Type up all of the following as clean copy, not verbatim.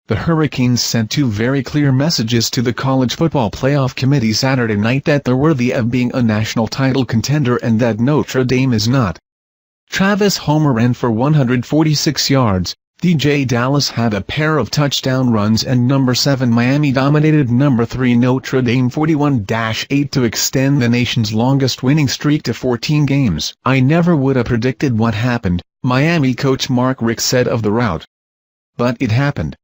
the Hurricanes sent two very clear messages to the College Football Playoff Committee Saturday night that they're worthy of being a national title contender and that Notre Dame is not. Travis Homer ran for 146 yards, Deejay Dallas had a pair of touchdown runs and number 7 Miami dominated number 3 Notre Dame 41-8 to extend the nation's longest winning streak to 14 games. "I never would have predicted what happened," Miami coach Mark Richt said of the rout. "But it happened."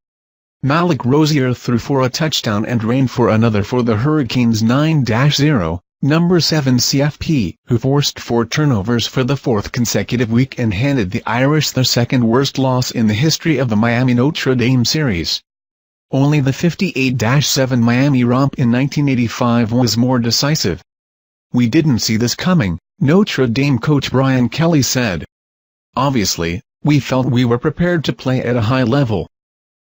Malik Rosier threw for a touchdown and ran for another for the Hurricanes 9-0. Number 7 CFP, who forced 4 turnovers for the 4th consecutive week and handed the Irish their second-worst loss in the history of the Miami-Notre Dame series. Only the 58-7 Miami romp in 1985 was more decisive. "We didn't see this coming," Notre Dame coach Brian Kelly said. "Obviously, we felt we were prepared to play at a high level.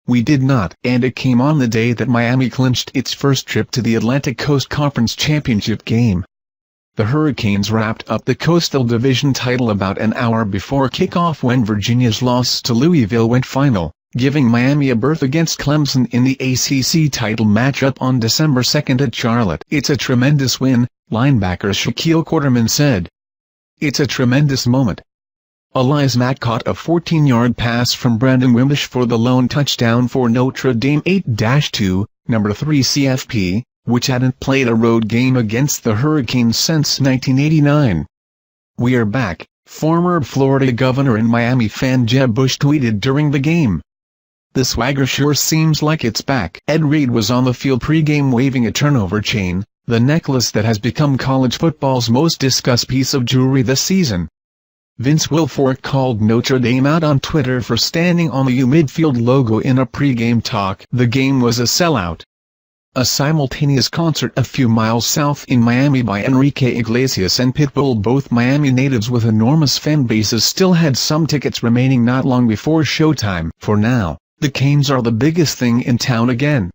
We did not, and it came on the day that Miami clinched its first trip to the Atlantic Coast Conference Championship game." The Hurricanes wrapped up the Coastal Division title about an hour before kickoff when Virginia's loss to Louisville went final, giving Miami a berth against Clemson in the ACC title matchup on December 2 at Charlotte. "It's a tremendous win," linebacker Shaquille Quarterman said. "It's a tremendous moment." Elias Mack caught a 14-yard pass from Brandon Wimbish for the lone touchdown for Notre Dame 8-2, number 3 CFP, which hadn't played a road game against the Hurricanes since 1989. "We are back," former Florida governor and Miami fan Jeb Bush tweeted during the game. "The swagger sure seems like it's back." Ed Reed was on the field pregame waving a turnover chain, the necklace that has become college football's most discussed piece of jewelry this season. Vince Wilfork called Notre Dame out on Twitter for standing on the U midfield logo in a pregame talk. The game was a sellout. A simultaneous concert a few miles south in Miami by Enrique Iglesias and Pitbull, both Miami natives with enormous fan bases, still had some tickets remaining not long before showtime. "For now, the Canes are the biggest thing in town again.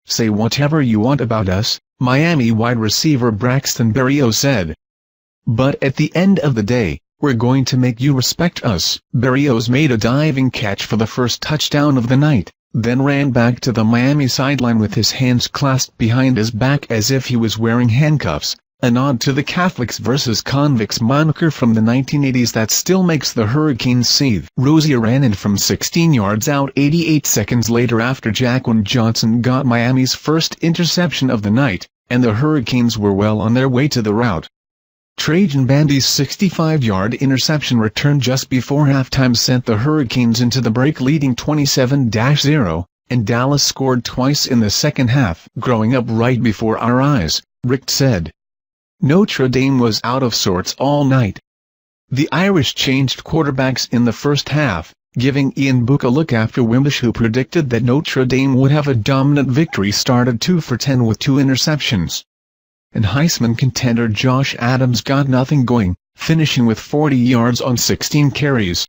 Say whatever you want about us," Miami wide receiver Braxton Berrios said. "But at the end of the day, we're going to make you respect us." Berrios made a diving catch for the first touchdown of the night, then ran back to the Miami sideline with his hands clasped behind his back as if he was wearing handcuffs, a nod to the Catholics versus Convicts moniker from the 1980s that still makes the Hurricanes seethe. Rosier ran in from 16 yards out 88 seconds later after Jaquan Johnson got Miami's first interception of the night, and the Hurricanes were well on their way to the rout. Trajan Bandy's 65-yard interception return just before halftime sent the Hurricanes into the break leading 27-0, and Dallas scored twice in the second half. "Growing up right before our eyes," Richt said. "Notre Dame was out of sorts all night. The Irish changed quarterbacks in the first half, giving Ian Book a look after Wimbish, who predicted that Notre Dame would have a dominant victory, started 2 for 10 with 2 interceptions. And Heisman contender Josh Adams got nothing going, finishing with 40 yards on 16 carries.